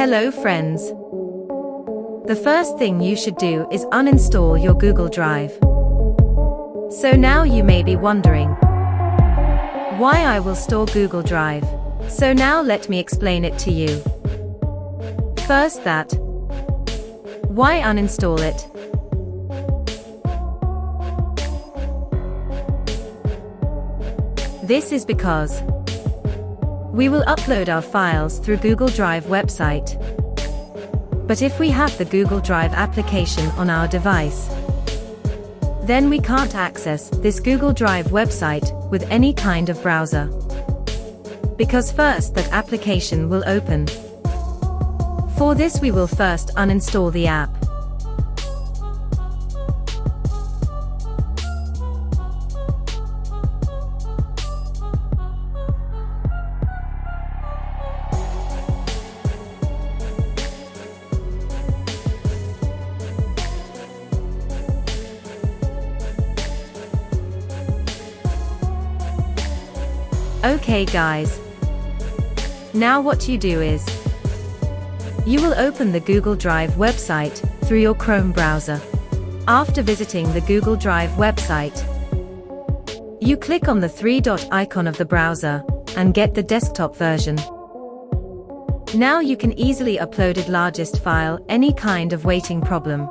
Hello friends. The first thing you should do is uninstall your Google Drive. So now you may be wondering why I will store Google Drive. So now let me explain it to you. First that, why uninstall it? This is because we will upload our files through Google Drive website. But if we have the Google Drive application on our device, then we can't access this Google Drive website with any kind of browser. Because first that application will open. For this we will first uninstall the app. Okay guys. Now what you do is, you will open the Google Drive website through your Chrome browser. After visiting the Google Drive website, you click on the three-dot icon of the browser and get the desktop version. Now you can easily upload the largest file, any kind of waiting problem.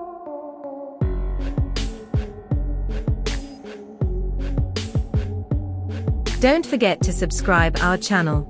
Don't forget to subscribe our channel.